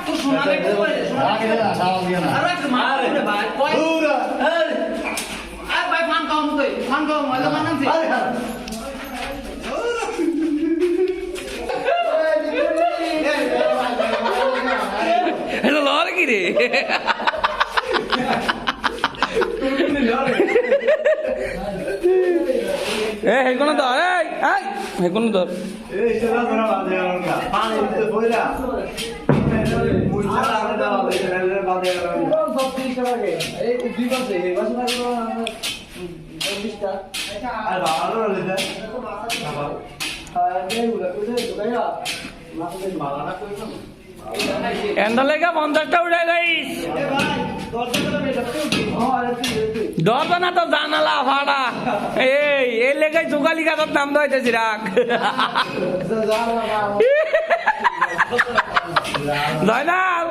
তো শোনা দেখতে পারে শোনা আরে একটু মার রে ভাই কই আরে ভাই ফান কাম মজা মানানছি এটা লড় কি রে এ হেকোনো ধর এই হেকোনো ধর এই সেটা ধরা বাদে আমরা পানি দিতে বইরা মুইছা আরে দাও এই বাদে আমরা সব কিছু লাগে এই দুই পাশে এই পাশে লাগলো 20টা আর ভালো রইছে আবার এই উলা কইছে দোকাইয়া মাসে মালানা কইছো এন্ডালেগা 50টা উড়ে গাইস দরজা না তো জানালা ফাড়া এই লেগে জোগালি গাছের নাম দইতেছি রাখ দয়নাল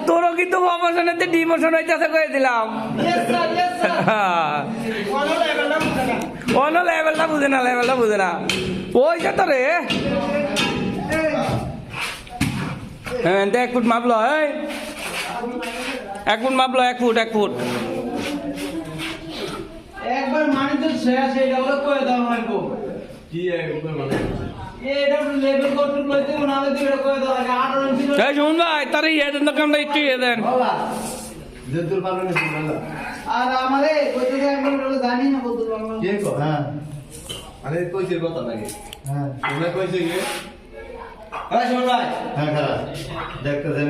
তোরও কিন্তু প্রমোশনেতে ডিমোশন হইতেছে কয়ে দিলাম অন্য লেভেলটা বুঝে না ওইটা তো রে হ্যাঁ 1 ফুট মাপলো এই 1 ফুট মাপলো 1 ফুট একবার মানে তো শেষ এটা হলো কই দাও মারবো কি একবার মানে এটা লেভেল কন্ট্রোল লইতে না হলে এটা কই দাও 18 ইঞ্চি এই শুন ভাই তার ইয়ে দেন কামটা একটু ইয়ে দেন বাবা যেতুর পারবে না শুনলা আর আমারে কইতে যে একবার বলে জানি না কত বাংলা কে কো হ্যাঁ আরে কইছে কথা নাকি হ্যাঁ তুমি কইছে কি আরে শুন ভাই হ্যাঁ খারাপ দেখতেছে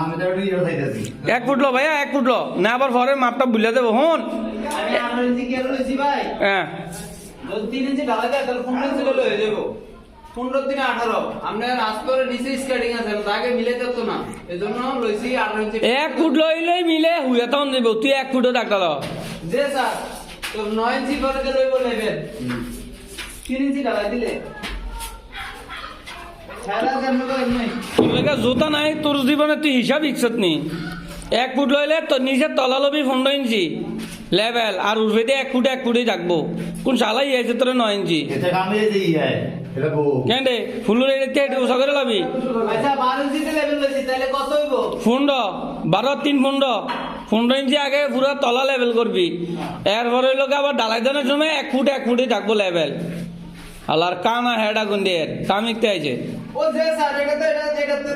আমি তো একটু ইয়ে চাইতেছি 1 ফুট লো ভাইয়া 1 ফুট লো না আবার পরে মাপটা ভুলে দেবো হন আমি 18 ইঞ্চি কি লইছি ভাই হ্যাঁ যদি 3 ইঞ্চি ঢালা যায় তাহলে 15 ইঞ্চি লয়ে যাব 15 দিনে 18 আমরা আজ করে নিচে স্কেটিং আছে আগে মিলে যেত না এজন্য লইছি 18 ইঞ্চি 1 ফুট লইলেই মিলে হুয়া তখন দেব তুই 1 ফুটও ডাক্তার যে স্যার তো 9 ইঞ্চি করে লইব লেভেল 3 ইঞ্চি ঢালা দিলে ছাড়া কেমন করে নাই তোর লেগে জুতা নাই তোর জীবনে তুই হিসাব ইচ্ছত নি 1 ফুট লইলে তোর নিচে তলা লবি 15 ইঞ্চি লেভেল আর উঠবে দিয়ে 1 ফুটই থাকবো কোন শালাই আছে তোর 9 ইঞ্চি এটা কামে দিই হ্যাঁ এটা বউ কেন রে ফুলুর এতে একটু উষা করে লাবি আচ্ছা 12 ইঞ্চিতে লেভেল লইছি তাহলে কত হইব ফুন্ড 15 ইঞ্চি আগে পুরো তলা লেভেল করবি এরপরে লোক আবার ডালাই দানের সময় 1 ফুটই থাকবো লেভেল আলার কানা হেডা গুন্ডের কামিকতে আছে ও যে স্যার এটা তো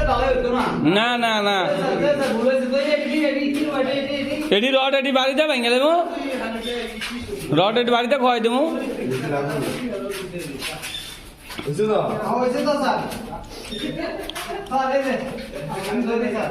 ঢালা হইতো না না স্যার বলেছি তো এডি এটি রড এটি বাড়িতে ভেঙে দেবো রড এটি বাড়িতে খোয়াই দেবো বুঝছো তো হইছে তো স্যার স্যার এই যে আমি ধরে স্যার